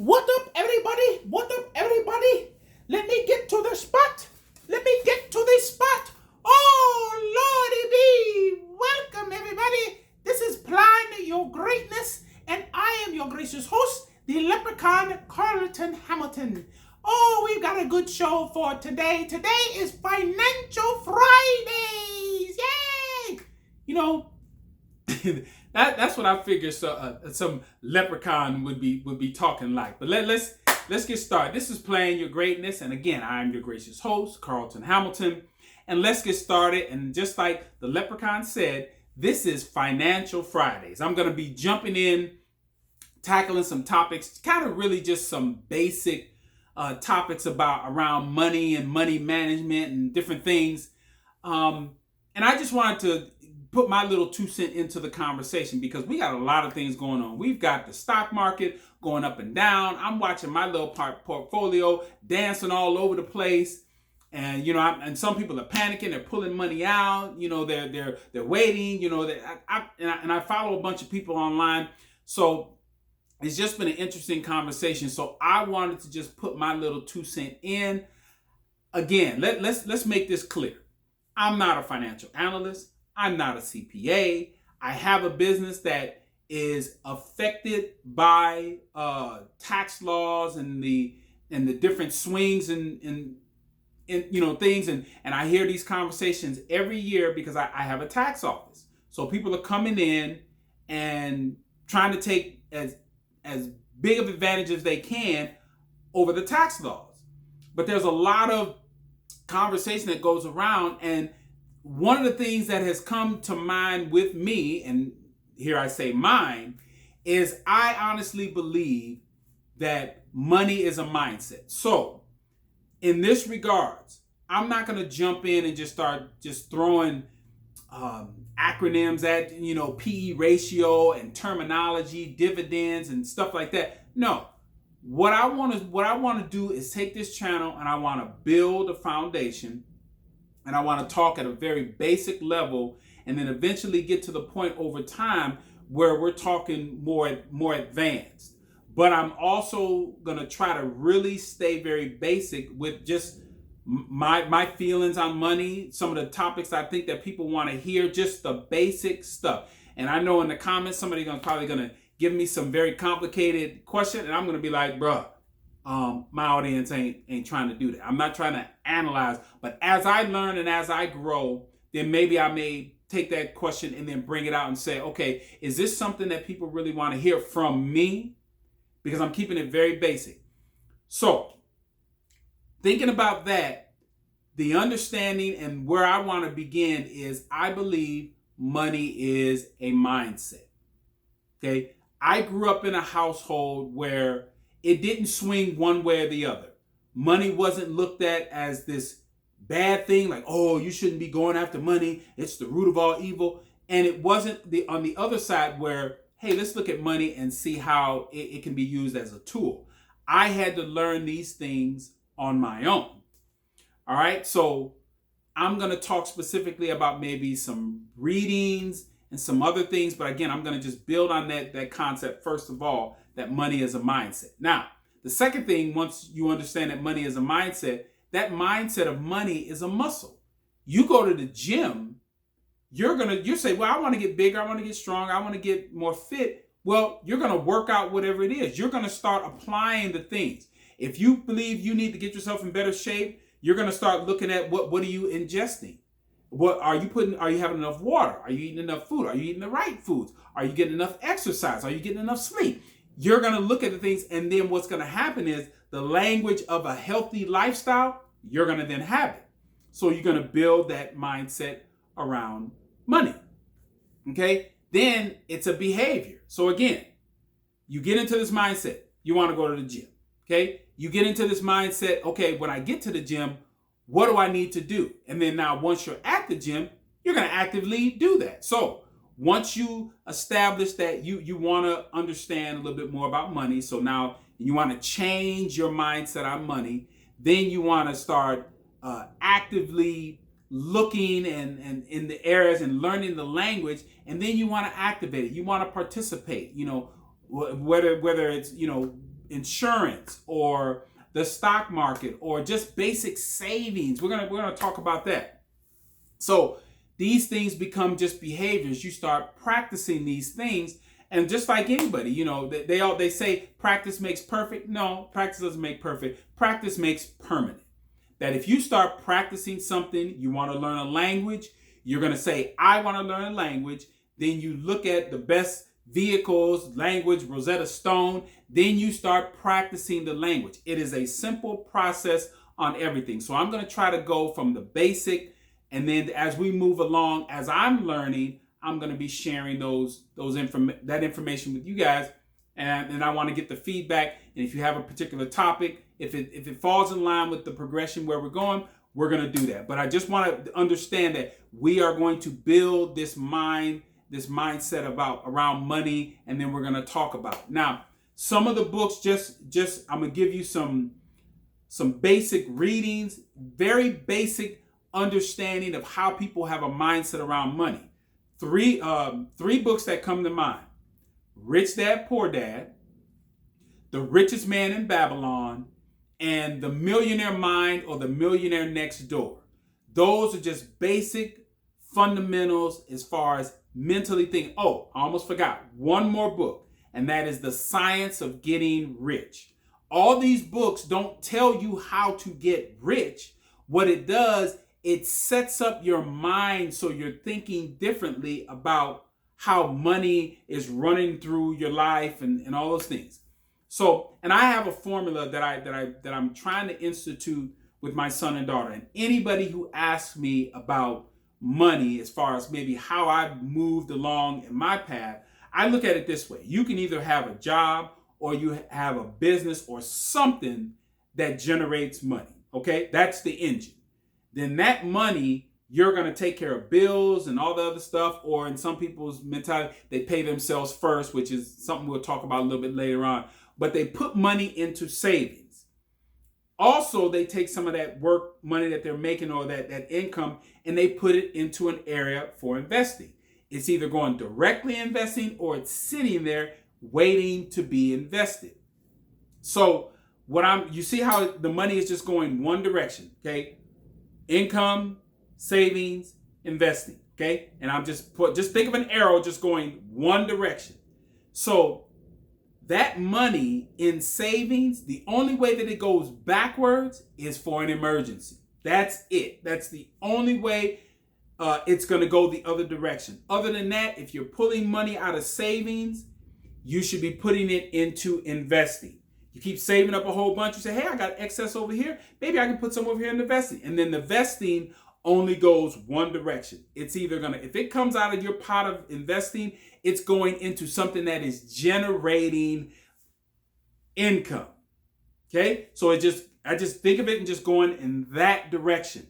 What up, everybody? What up, everybody? Let me get to the spot. Let me get to the spot. Oh, Lordy be. Welcome, everybody. This is Plan Your Greatness, and I am your gracious host, the Leprechaun Carlton Hamilton. Oh, we've got a good show for today. Today is Financial Fridays. Yay! You know, that's what I figured some leprechaun would be talking like. But let's get started. This is Playing Your Greatness, and again, I'm your gracious host, Carlton Hamilton. And let's get started. And just like the leprechaun said, this is Financial Fridays. I'm going to be jumping in, tackling some topics, kind of really just some basic topics around money and money management and different things. And I just wanted to put my little 2 cents into the conversation because we got a lot of things going on. We've got the stock market going up and down. I'm watching my little portfolio dancing all over the place. And, you know, and some people are panicking. They're pulling money out. You know, they're waiting. You know, I follow a bunch of people online. So it's just been an interesting conversation. So I wanted to just put my little 2 cents in. Again, let's make this clear. I'm not a financial analyst. I'm not a CPA. I have a business that is affected by tax laws and the different swings and you know things, and I hear these conversations every year because I have a tax office. So people are coming in and trying to take as big of advantage as they can over the tax laws. But there's a lot of conversation that goes around, and one of the things that has come to mind with me, and here I say mine, is I honestly believe that money is a mindset. So in this regards, I'm not going to jump in and just start throwing acronyms at, you know, PE ratio and terminology, dividends and stuff like that. No, what I want to do is take this channel and I want to build a foundation. And I want to talk at a very basic level and then eventually get to the point over time where we're talking more advanced. But I'm also going to try to really stay very basic with just my feelings on money, some of the topics I think that people want to hear, just the basic stuff. And I know in the comments, somebody's probably going to give me some very complicated question, and I'm going to be like, bruh, my audience ain't trying to do that. I'm not trying to analyze, but as I learn and as I grow, then maybe I may take that question and then bring it out and say, okay, is this something that people really want to hear from me? Because I'm keeping it very basic. So thinking about that, the understanding and where I want to begin is I believe money is a mindset. Okay. I grew up in a household where it didn't swing one way or the other. Money wasn't looked at as this bad thing, like, oh, you shouldn't be going after money. It's the root of all evil. And it wasn't on the other side where, hey, let's look at money and see how it can be used as a tool. I had to learn these things on my own. All right. So I'm going to talk specifically about maybe some readings and some other things. But again, I'm going to just build on that concept, first of all, that money is a mindset. Now, the second thing, once you understand that money is a mindset, that mindset of money is a muscle. You go to the gym, you say, well, I want to get bigger, I want to get stronger, I want to get more fit. Well, you're going to work out whatever it is. You're going to start applying the things. If you believe you need to get yourself in better shape, you're going to start looking at what are you ingesting? What are you having enough water? Are you eating enough food? Are you eating the right foods? Are you getting enough exercise? Are you getting enough sleep? You're going to look at the things, and then what's going to happen is the language of a healthy lifestyle, you're going to then have it. So you're going to build that mindset around money. Okay? Then it's a behavior. So again, you get into this mindset. You want to go to the gym. Okay? You get into this mindset, okay, when I get to the gym, what do I need to do? And then now once you're at the gym, you're going to actively do that. So once you establish that you want to understand a little bit more about money, so now you want to change your mindset on money, then you want to start actively looking and in the areas and learning the language, and then you want to activate it. You want to participate, you know, whether it's, you know, insurance or the stock market or just basic savings. We're gonna talk about that. So these things become just behaviors. You start practicing these things, and just like anybody, you know, they say practice makes perfect. No, practice doesn't make perfect. Practice makes permanent. That if you start practicing something, you want to learn a language, you're going to say, I want to learn a language. Then you look at the best vehicles, language, Rosetta Stone. Then you start practicing the language. It is a simple process on everything. So I'm going to try to go from the basic, and then as we move along, as I'm learning, I'm going to be sharing that information with you guys. And I want to get the feedback. And if you have a particular topic, if it falls in line with the progression where we're going, we're going to do that. But I just want to understand that we are going to build this mindset around money, and then we're going to talk about it. Now, some of the books, just I'm going to give you some basic readings, very basic understanding of how people have a mindset around money. Three books that come to mind: Rich Dad, Poor Dad, The Richest Man in Babylon, and The Millionaire Mind or The Millionaire Next Door. Those are just basic fundamentals as far as mentally thinking. Oh, I almost forgot one more book, and that is The Science of Getting Rich. All these books don't tell you how to get rich. What it does, it sets up your mind so you're thinking differently about how money is running through your life and all those things. So, and I have a formula that I'm trying to institute with my son and daughter. And anybody who asks me about money, as far as maybe how I've moved along in my path, I look at it this way. You can either have a job or you have a business or something that generates money. Okay, that's the engine. Then that money, you're going to take care of bills and all the other stuff, or in some people's mentality, they pay themselves first, which is something we'll talk about a little bit later on. But they put money into savings. Also, they take some of that work money that they're making or that income, and they put it into an area for investing. It's either going directly investing or it's sitting there waiting to be invested. So you see how the money is just going one direction, okay? Income, savings, investing, okay? And I'm just think of an arrow just going one direction. So that money in savings, the only way that it goes backwards is for an emergency. That's it. That's the only way it's going to go the other direction. Other than that, if you're pulling money out of savings, you should be putting it into investing. You keep saving up a whole bunch. You say, hey, I got excess over here. Maybe I can put some over here in investing. And then the investing only goes one direction. It's either if it comes out of your pot of investing, it's going into something that is generating income. Okay? So I just think of it and just going in that direction.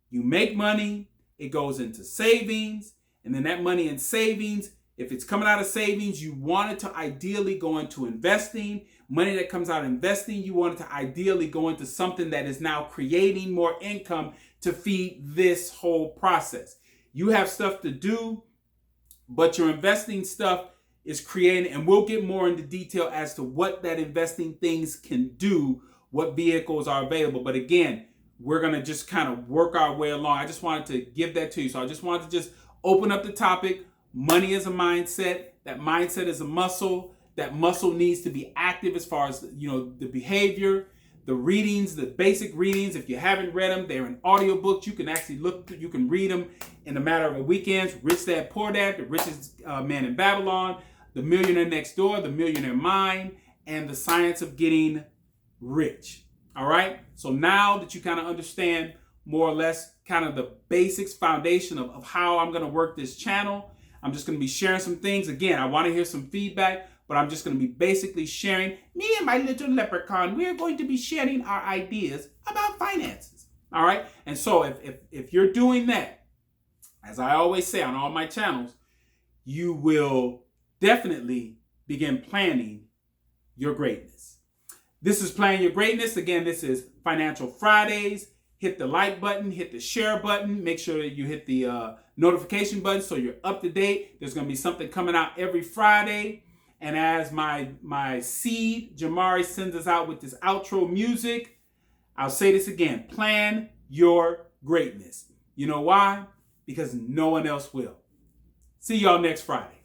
You make money, it goes into savings, and then that money in savings, if it's coming out of savings, you want it to ideally go into investing. Money that comes out of investing, you want it to ideally go into something that is now creating more income to feed this whole process. You have stuff to do, but your investing stuff is creating, and we'll get more into detail as to what that investing things can do, what vehicles are available. But again, we're going to just kind of work our way along. I just wanted to give that to you. So I just wanted to just open up the topic. Money is a mindset. That mindset is a muscle. That muscle needs to be active as far as, the behavior, the readings, the basic readings. If you haven't read them, they're in audiobooks. You can actually you can read them in a matter of a weekend. Rich Dad, Poor Dad, The Richest Man in Babylon, The Millionaire Next Door, The Millionaire Mind, and The Science of Getting Rich. All right. So now that you kind of understand more or less kind of the basics, foundation of how I'm going to work this channel, I'm just going to be sharing some things. Again, I want to hear some feedback, but I'm just going to be basically sharing. Me and my little leprechaun, we are going to be sharing our ideas about finances. All right. And so if you're doing that, as I always say on all my channels, you will definitely begin planning your greatness. This is Planning Your Greatness. Again, this is Financial Fridays. Hit the like button, hit the share button. Make sure that you hit the notification button so you're up to date. There's going to be something coming out every Friday. And as my seed, Jamari, sends us out with this outro music, I'll say this again. Plan your greatness. You know why? Because no one else will. See y'all next Friday.